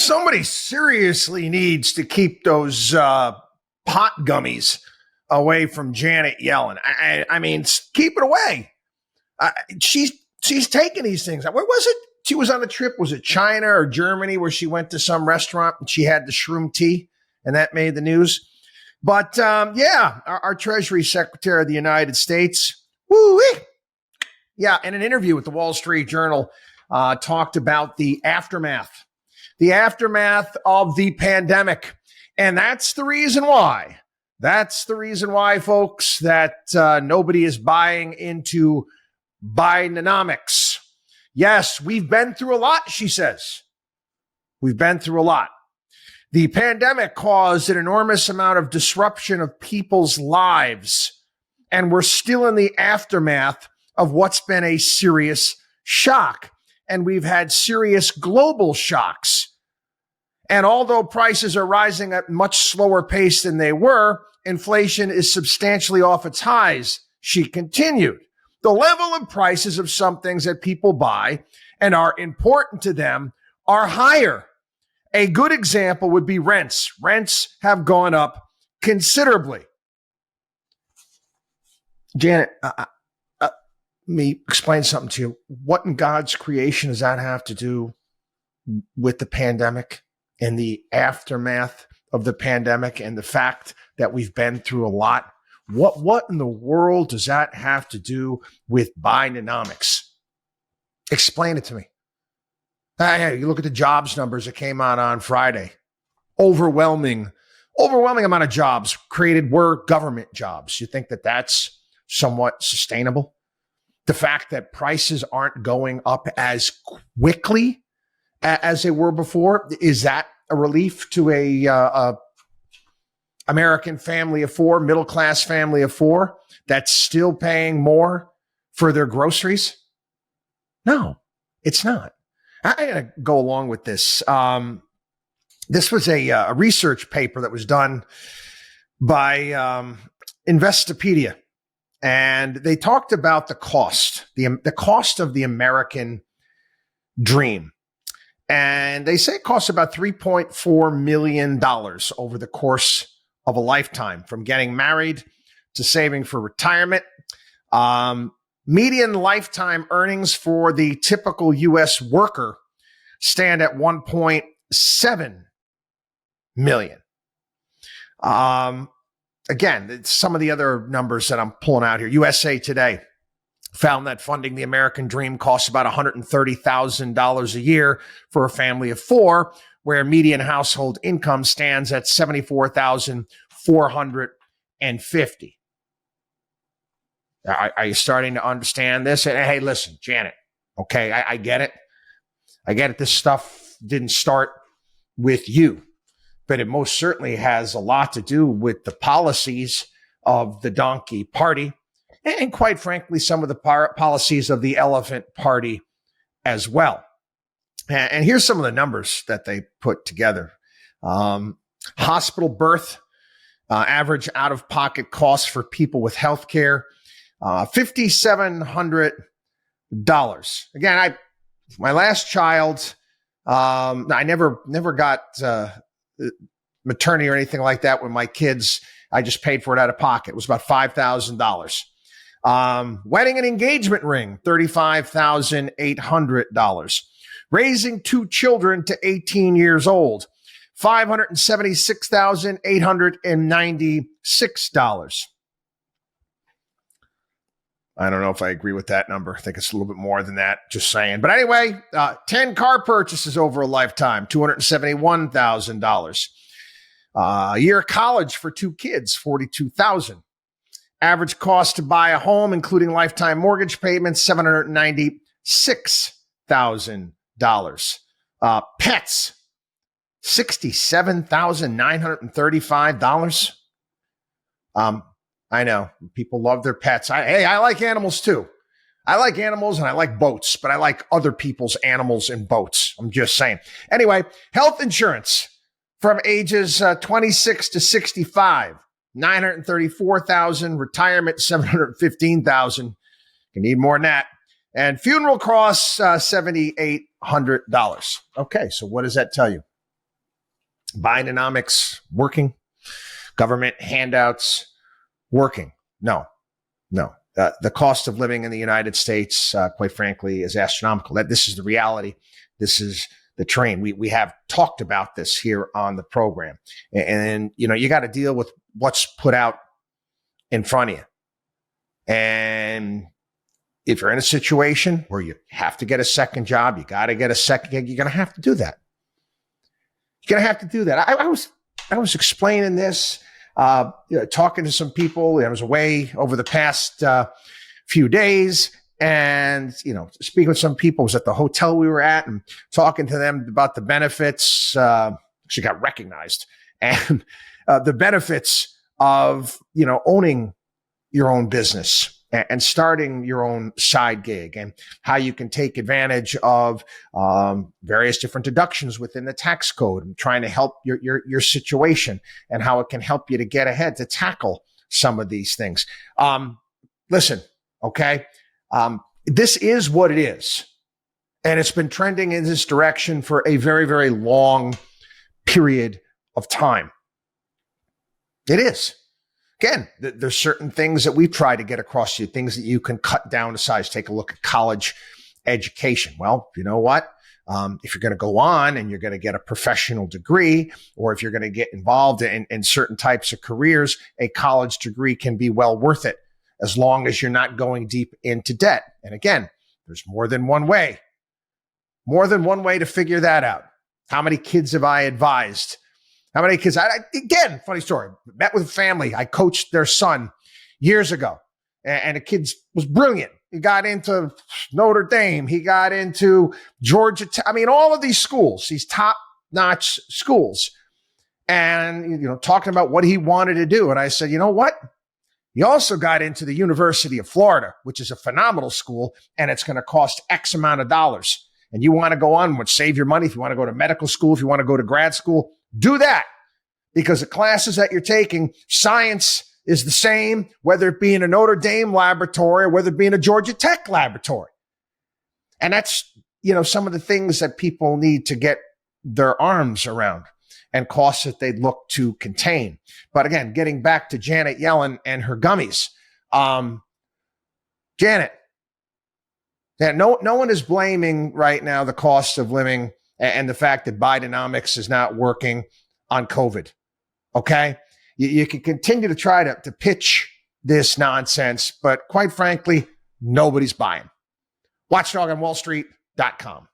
Somebody seriously needs to keep those pot gummies away from Janet Yellen. I mean, keep it away. She's taking these things. Where was it? She was on a trip. Was it China or Germany where she went to some restaurant and she had the shroom tea and that made the news? But our Treasury Secretary of the United States, in an interview with the Wall Street Journal, talked about the aftermath of the pandemic. And that's the reason why. That's the reason why, folks, that nobody is buying into Bidenomics. Yes, we've been through a lot, she says. We've been through a lot. The pandemic caused an enormous amount of disruption of people's lives, and we're still in the aftermath of what's been a serious shock. And we've had serious global shocks. And although prices are rising at much slower pace than they were, inflation is substantially off its highs, she continued. The level of prices of some things that people buy and are important to them are higher. A good example would be rents. Rents have gone up considerably. Janet, let me explain something to you. What in God's creation does that have to do with the pandemic and the aftermath of the pandemic and the fact that we've been through a lot? What in the world does that have to do with Bidenomics? Explain it to me. Hey, you look at the jobs numbers that came out on Friday. Overwhelming amount of jobs created were government jobs. You think that that's somewhat sustainable? The fact that prices aren't going up as quickly as they were before, is that a relief to a American family of four, middle-class family of four that's still paying more for their groceries? No, it's not. I got to go along with this. This was a research paper that was done by Investopedia, and they talked about the cost of the American dream. And they say it costs about $3.4 million over the course of a lifetime, from getting married to saving for retirement. Median lifetime earnings for the typical U.S. worker stand at $1.7 million. Again, some of the other numbers that I'm pulling out here. USA Today found that funding the American dream costs about $130,000 a year for a family of four, where median household income stands at $74,450. Are you starting to understand this? And hey, listen, Janet, okay, I get it. I get it. This stuff didn't start with you, but it most certainly has a lot to do with the policies of the donkey party and, quite frankly, some of the policies of the elephant party as well. And here's some of the numbers that they put together. Hospital birth, average out-of-pocket costs for people with health care, $5,700. Again, my last child, I never got maternity or anything like that with my kids. I just paid for it out of pocket. It was about $5,000. Wedding and engagement ring, $35,800. Raising two children to 18 years old, $576,896. I don't know if I agree with that number. I think it's a little bit more than that, just saying. But anyway, 10 car purchases over a lifetime, $271,000. A year of college for two kids, $42,000. Average cost to buy a home, including lifetime mortgage payments, $796,000. Pets, $67,935. I know people love their pets. I like animals too. I like animals and I like boats, but I like other people's animals and boats. I'm just saying. Anyway, health insurance from ages 26 to 65, $934,000. Retirement, $715,000. You need more than that. And funeral costs, $7,800. Okay, so what does that tell you? Bidenomics working? Government handouts working? No. The cost of living in the United States, quite frankly, is astronomical. This is the reality. This is the train. We have talked about this here on the program. And you got to deal with what's put out in front of you. And if you're in a situation where you have to get a second job, you got to get a second gig, you're going to have to do that. You're going to have to do that. I was explaining this, talking to some people. I was away over the past few days, and speaking with some people. I was at the hotel we were at and talking to them about the benefits. Actually got recognized, and the benefits of owning your own business and starting your own side gig, and how you can take advantage of various different deductions within the tax code, and trying to help your situation, and how it can help you to get ahead to tackle some of these things. Listen, okay, this is what it is, and it's been trending in this direction for a very, very long period of time. It is. Again, there's certain things that we've tried to get across to you, things that you can cut down to size. Take a look at college education. Well, you know what? If you're going to go on and you're going to get a professional degree, or if you're going to get involved in certain types of careers, a college degree can be well worth it, as long as you're not going deep into debt. And again, there's more than one way to figure that out. How many kids have I advised? How many kids? Again, funny story. Met with a family. I coached their son years ago, and the kid was brilliant. He got into Notre Dame. He got into Georgia. All of these schools, these top-notch schools, and talking about what he wanted to do. And I said, you know what? He also got into the University of Florida, which is a phenomenal school, and it's going to cost X amount of dollars. And you want to go on, save your money. If you want to go to medical school, if you want to go to grad school, do that, because the classes that you're taking, science is the same, whether it be in a Notre Dame laboratory or whether it be in a Georgia Tech laboratory. And that's, some of the things that people need to get their arms around, and costs that they look to contain. But again, getting back to Janet Yellen and her gummies. Janet, no one is blaming right now the cost of living and the fact that Bidenomics is not working on COVID. Okay? You can continue to try to pitch this nonsense, but quite frankly, nobody's buying. WatchDog on WallStreet.com.